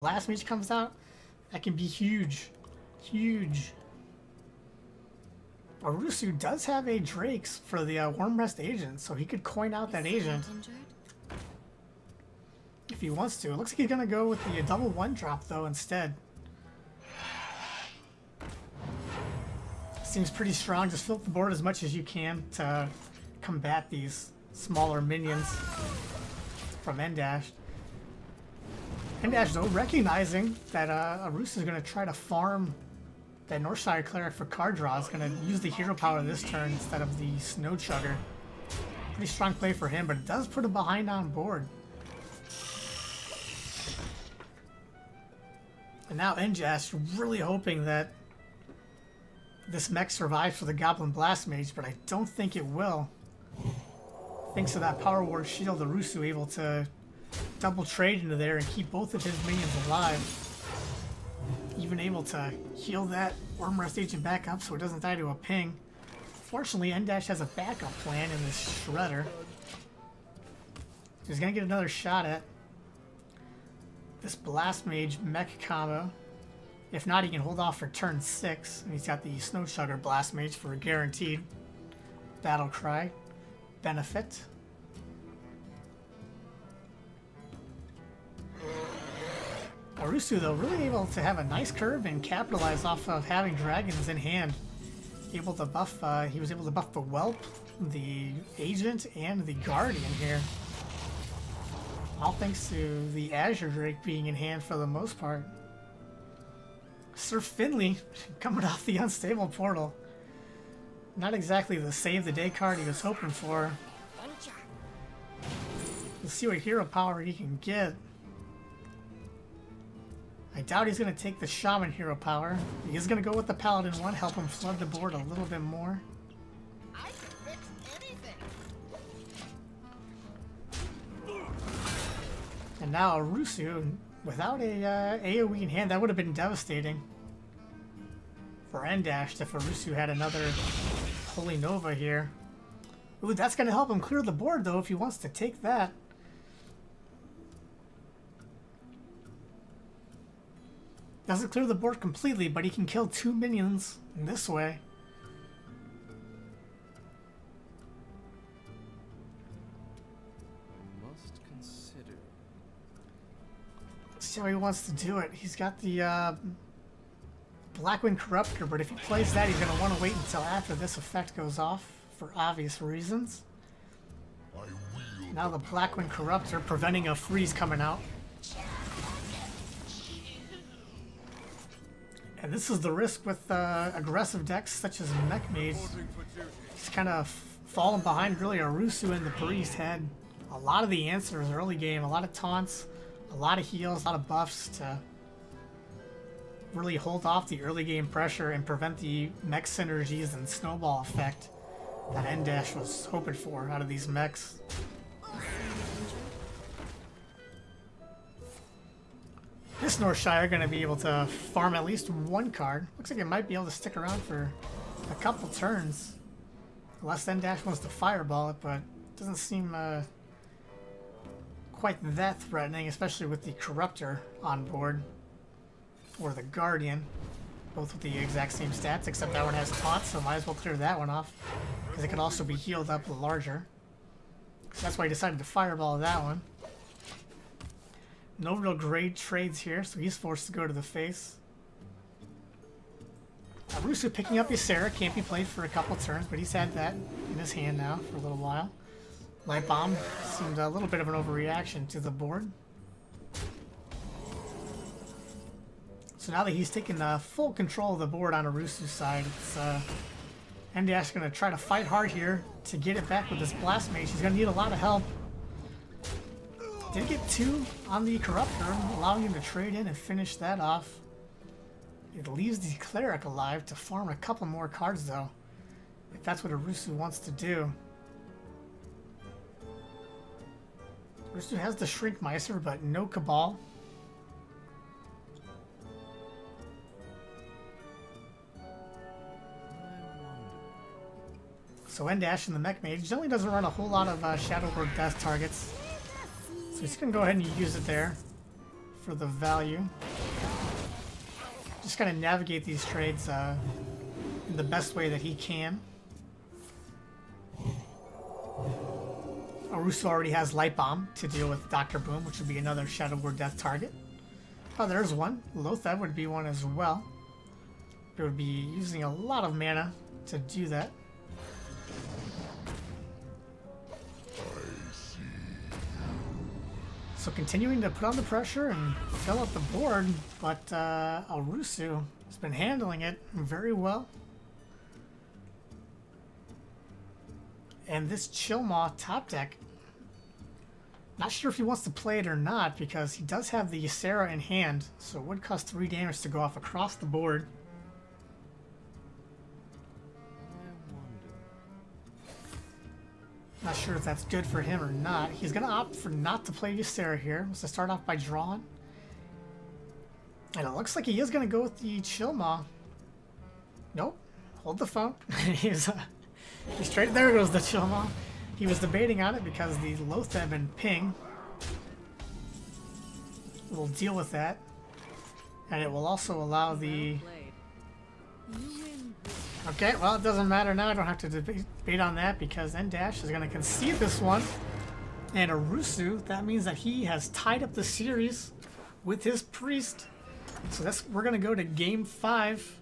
Blast Mage comes out, that can be huge. Huge. Arusu does have a Drake's for the Wormrest agent, so he could coin out that agent if he wants to. It looks like he's going to go with the double 1-drop, though, instead. Seems pretty strong. Just fill up the board as much as you can to combat these smaller minions from Endash. Endash, though, recognizing that Arusu is going to try to farm that Northshire Cleric for card draw, is going to use the hero power this turn instead of the Snow Chugger. Pretty strong play for him, but it does put him behind on board. And now Endash really hoping that this mech survives for the Goblin Blast Mage, but I don't think it will. Thanks to that Power Ward Shield, Arusu able to double trade into there and keep both of his minions alive. Even able to heal that Wormrest agent back up so it doesn't die to a ping. Fortunately, Endash has a backup plan in this Shredder. He's going to get another shot at this Blast Mage mech combo. If not, he can hold off for turn 6. And he's got the Snow Chugger Blast Mage for a guaranteed Battle Cry benefit. Arusu, though, really able to have a nice curve and capitalize off of having dragons in hand. Able to buff, he was able to buff the Whelp, the Agent, and the Guardian here. All thanks to the Azure Drake being in hand for the most part. Sir Finley coming off the Unstable Portal. Not exactly the save the day card he was hoping for. We'll see what hero power he can get. I doubt he's going to take the Shaman hero power. He is going to go with the Paladin one, help him flood the board a little bit more. I can fix anything. And now Arusu, without a AoE in hand, that would have been devastating for Endash if Arusu had another Holy Nova here. Ooh, that's going to help him clear the board, though, if he wants to take that. Doesn't clear the board completely, but he can kill 2 minions in this way. Must consider. Let's see how he wants to do it. He's got the Blackwing Corruptor, but if he plays that, he's going to want to wait until after this effect goes off for obvious reasons. Now the Blackwing Corruptor preventing a freeze coming out. And this is the risk with aggressive decks such as Mech Mage. He's kind of fallen behind really. Arusu and the Priest had a lot of the answers early game, a lot of taunts, a lot of heals, a lot of buffs to really hold off the early game pressure and prevent the mech synergies and snowball effect that Endash was hoping for out of these mechs. This Northshire going to be able to farm at least 1 card. Looks like it might be able to stick around for a couple turns. Unless Endash wants to fireball it, but it doesn't seem quite that threatening, especially with the Corruptor on board. Or the Guardian. Both with the exact same stats, except that one has taunt, so might as well clear that one off. Because it could also be healed up larger. So that's why he decided to fireball that one. No real great trades here, so he's forced to go to the face. Arusu picking up Ysera, can't be played for a couple turns, but he's had that in his hand now for a little while. Light Bomb seemed a little bit of an overreaction to the board. So now that he's taken full control of the board on Arusu's side, it's Endash going to try to fight hard here to get it back with this Blast Mage. He's going to need a lot of help. Did get 2 on the Corruptor, allowing him to trade in and finish that off. It leaves the Cleric alive to farm a couple more cards, though, if that's what Arusu wants to do. Arusu has the Shrink Meister, but no Cabal. So Endash and the Mech Mage generally doesn't run a whole lot of Shadow Lord Death targets. So he's going to go ahead and use it there. for the value. Just kind of navigate these trades in the best way that he can. Arusu already has Light Bomb to deal with Dr. Boom, which would be another Shadow Word Death target. Oh, there's one. Lotheb would be one as well. It would be using a lot of mana to do that. So continuing to put on the pressure and fill up the board, but Arusu has been handling it very well. And this Chillmaw top deck, not sure if he wants to play it or not, because he does have the Ysera in hand, so it would cost 3 damage to go off across the board. Not sure if that's good for him or not. He's going to opt for not to play Ysera here. Wants to start off by drawing. And it looks like he is going to go with the Chillmaw. Nope. Hold the phone. He's straight there goes the Chillmaw. He was debating on it because the Lotheb and Ping will deal with that. And it will also allow the... Okay, well, it doesn't matter now. I don't have to debate on that because N-Dash is going to concede this one. And Arusu, that means that he has tied up the series with his Priest. So we're going to go to Game 5.